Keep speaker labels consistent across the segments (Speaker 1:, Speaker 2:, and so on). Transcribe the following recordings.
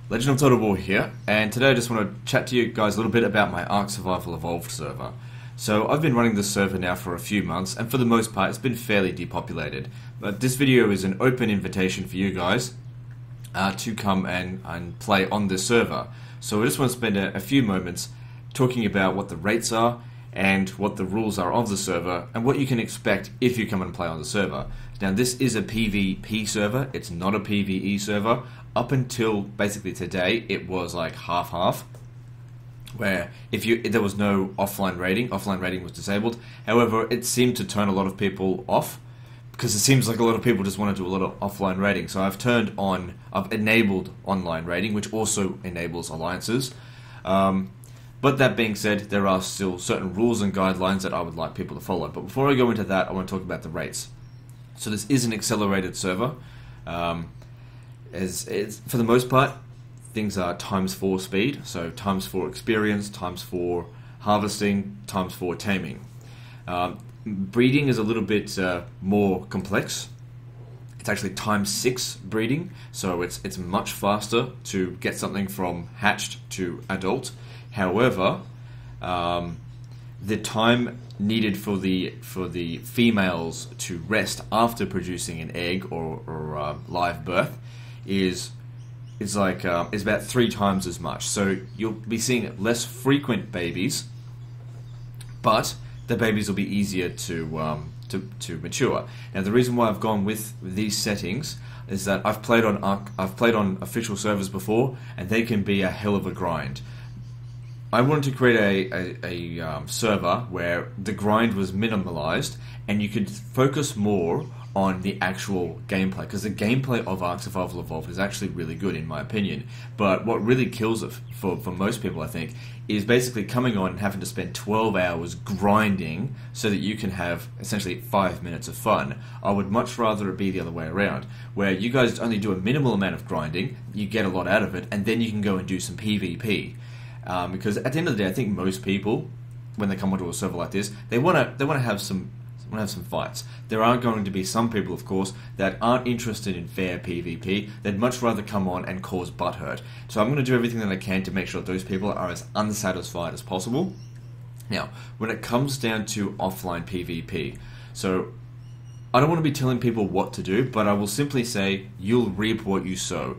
Speaker 1: Legend of Total War here, and today I just want to chat to you guys a little bit about my ARK Survival Evolved server. So I've been running this server now for a few months, and for the most part it's been fairly depopulated. But this video is an open invitation for you guys to come and play on this server. So I just want to spend a few moments talking about what the rates are, and what the rules are of the server, and what you can expect if you come and play on the server. Now this is a PvP server, it's not a PvE server. Up until basically today, it was like half-half, where if there was no offline raiding was disabled. However, it seemed to turn a lot of people off, because it seems like a lot of people just want to do a lot of offline raiding. So I've enabled online raiding, which also enables alliances. But that being said, there are still certain rules and guidelines that I would like people to follow. But before I go into that, I want to talk about the rates. So this is an accelerated server. For the most part, things are ×4 speed. So ×4 experience, ×4 harvesting, ×4 taming. Breeding is a little bit more complex. It's actually ×6 breeding. So it's much faster to get something from hatched to adult. However, the time needed for the females to rest after producing an egg or live birth is about 3 times as much. So you'll be seeing less frequent babies, but the babies will be easier to mature. Now the reason why I've gone with these settings is that I've played on official servers before, and they can be a hell of a grind. I wanted to create a server where the grind was minimalized and you could focus more on the actual gameplay, because the gameplay of ARK Survival Evolved is actually really good in my opinion. But what really kills it for most people, I think, is basically coming on and having to spend 12 hours grinding so that you can have essentially 5 minutes of fun. I would much rather it be the other way around, where you guys only do a minimal amount of grinding, you get a lot out of it, and then you can go and do some PvP. Because at the end of the day, I think most people, when they come onto a server like this, they want to have some fights. There are going to be some people, of course, that aren't interested in fair PvP. They'd much rather come on and cause butthurt. So I'm going to do everything that I can to make sure those people are as unsatisfied as possible. Now, when it comes down to offline PvP, so I don't want to be telling people what to do, but I will simply say you'll reap what you sow.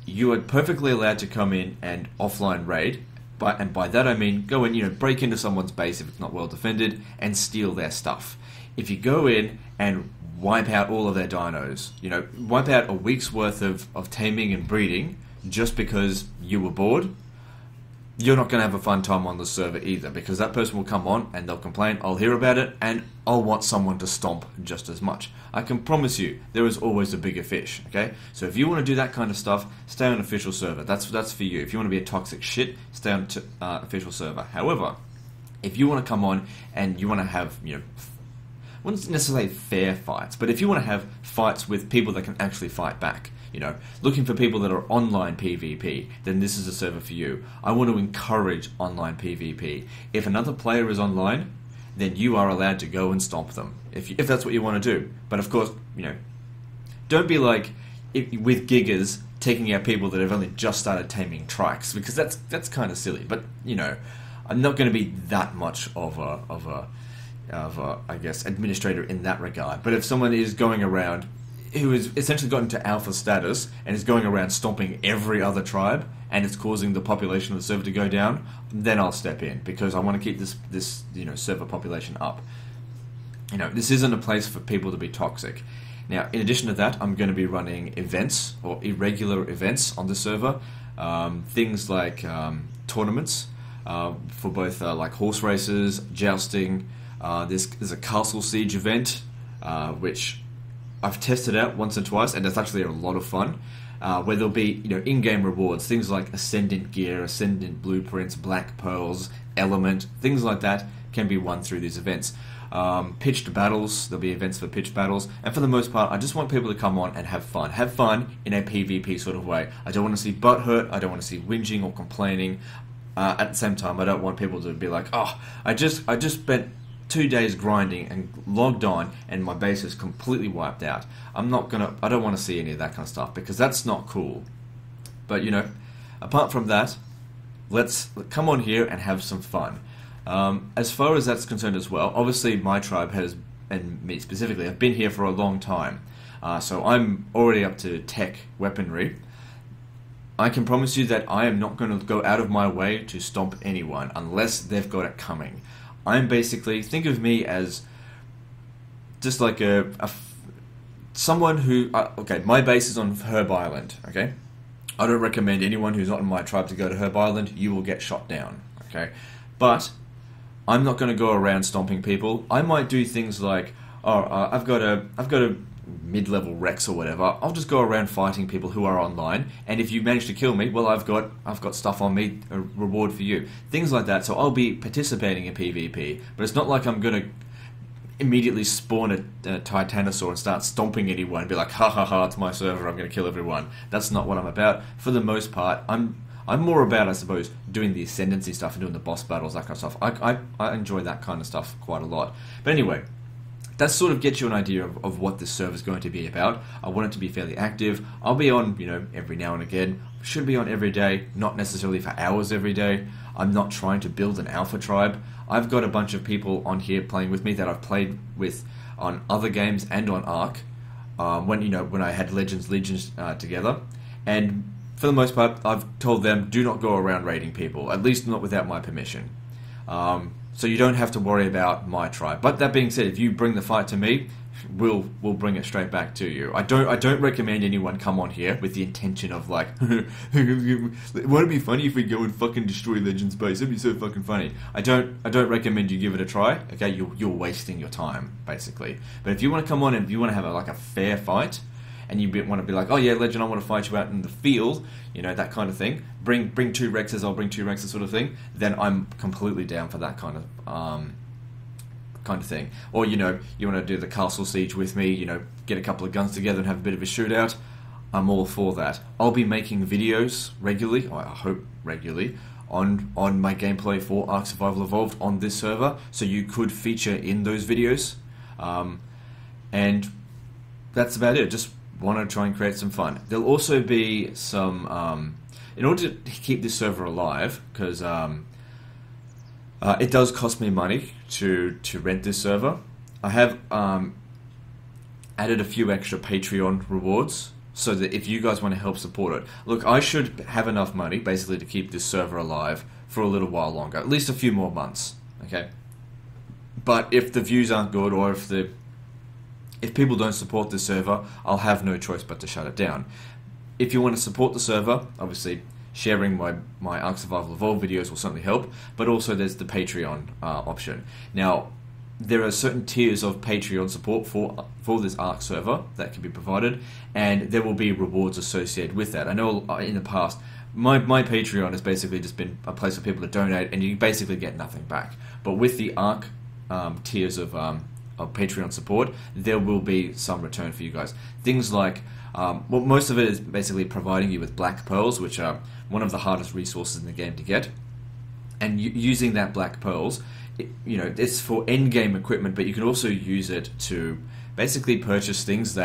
Speaker 1: You are perfectly allowed to come in and offline raid, and by that I mean go in, break into someone's base if it's not well defended, and steal their stuff. If you go in and wipe out all of their dinos, wipe out a week's worth of taming and breeding just because you were bored, you're not going to have a fun time on the server either, because that person will come on and they'll complain, I'll hear about it, and I'll want someone to stomp just as much. I can promise you, there is always a bigger fish, okay? So if you want to do that kind of stuff, stay on official server. That's for you. If you want to be a toxic shit, stay on official server. However, if you want to come on and you want to have, I wouldn't necessarily fair fights, but if you want to have fights with people that can actually fight back, looking for people that are online PvP, then this is a server for you. I want to encourage online PvP. If another player is online, then you are allowed to go and stomp them, if that's what you want to do. But of course, don't be like with giggers taking out people that have only just started taming trikes, because that's kind of silly. But I'm not going to be that much of a I guess administrator in that regard. But if someone is going around who has essentially gotten to alpha status and is going around stomping every other tribe, and it's causing the population of the server to go down, then I'll step in, because I want to keep this server population up. This isn't a place for people to be toxic. Now, in addition to that, I'm going to be running events, or irregular events on the server. Things like tournaments for both like horse races, jousting. There's a castle siege event, which I've tested out once or twice, and it's actually a lot of fun. Where there'll be in-game rewards, things like Ascendant gear, Ascendant blueprints, Black Pearls, Element, things like that can be won through these events. Pitched battles, there'll be events for pitched battles, and for the most part, I just want people to come on and have fun. Have fun in a PvP sort of way. I don't want to see butthurt, I don't want to see whinging or complaining. At the same time, I don't want people to be like, oh, I just spent 2 days grinding and logged on and my base is completely wiped out. I don't want to see any of that kind of stuff, because that's not cool. But apart from that, let's come on here and have some fun. As far as that's concerned as well, obviously my tribe has, and me specifically, have been here for a long time. So I'm already up to tech weaponry. I can promise you that I am not going to go out of my way to stomp anyone unless they've got it coming. I'm basically, think of me as just like someone who, okay, my base is on Herb Island, okay? I don't recommend anyone who's not in my tribe to go to Herb Island. You will get shot down, okay? But I'm not going to go around stomping people. I might do things like, I've got a mid-level Rex or whatever. I'll just go around fighting people who are online, and if you manage to kill me, well, I've got stuff on me, a reward for you, things like that. So I'll be participating in PvP, but it's not like I'm gonna immediately spawn a Titanosaur and start stomping anyone and be like, ha ha ha, it's my server, I'm gonna kill everyone. That's not what I'm about. For the most part, I'm more about, I suppose, doing the ascendancy stuff and doing the boss battles, that kind of stuff. I enjoy that kind of stuff quite a lot. But anyway, that sort of gets you an idea of what this server is going to be about. I want it to be fairly active. I'll be on, every now and again. Should be on every day, not necessarily for hours every day. I'm not trying to build an alpha tribe. I've got a bunch of people on here playing with me that I've played with on other games and on ARK. When I had Legions together, and for the most part, I've told them, do not go around raiding people, at least not without my permission. So you don't have to worry about my tribe. But that being said, if you bring the fight to me, we'll bring it straight back to you. I don't recommend anyone come on here with the intention of like, won't it be funny if we go and fucking destroy Legends base? It'd be so fucking funny. I don't recommend you give it a try. Okay, you're wasting your time basically. But if you want to come on and if you want to have a fair fight, and you want to be like, oh yeah, Legend, I want to fight you out in the field, that kind of thing. Bring 2 Rexes, I'll bring 2 Rexes, sort of thing. Then I'm completely down for that kind of thing. Or you want to do the castle siege with me, get a couple of guns together and have a bit of a shootout. I'm all for that. I'll be making videos regularly, or I hope regularly, on my gameplay for ARK Survival Evolved on this server, so you could feature in those videos. And that's about it. Just want to try and create some fun. There'll also be some, in order to keep this server alive, because it does cost me money to rent this server. I have added a few extra Patreon rewards, so that if you guys want to help support it, look, I should have enough money basically to keep this server alive for a little while longer, at least a few more months, okay? But if the views aren't good, or if people don't support the server, I'll have no choice but to shut it down. If you want to support the server, obviously sharing my ARK Survival Evolved videos will certainly help, but also there's the Patreon option. Now, there are certain tiers of Patreon support for this ARK server that can be provided, and there will be rewards associated with that. I know in the past, my Patreon has basically just been a place for people to donate, and you basically get nothing back. But with the ARK tiers of Patreon support, there will be some return for you guys. Things like, most of it is basically providing you with black pearls, which are one of the hardest resources in the game to get. And using that black pearls, it's for end-game equipment, but you can also use it to basically purchase things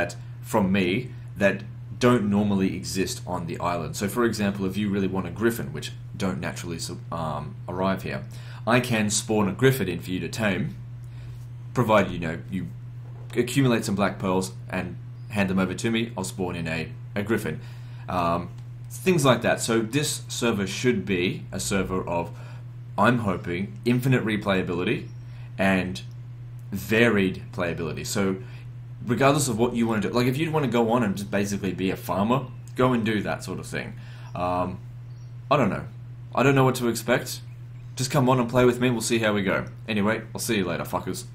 Speaker 1: from me that don't normally exist on the island. So for example, if you really want a griffin, which don't naturally arrive here, I can spawn a griffin in for you to tame, provided you accumulate some black pearls and hand them over to me. I'll spawn in a griffin. Things like that. So this server should be a server of, I'm hoping, infinite replayability and varied playability. So regardless of what you want to do, like if you want to go on and just basically be a farmer, go and do that sort of thing. I don't know. I don't know what to expect. Just come on and play with me, we'll see how we go. Anyway, I'll see you later, fuckers.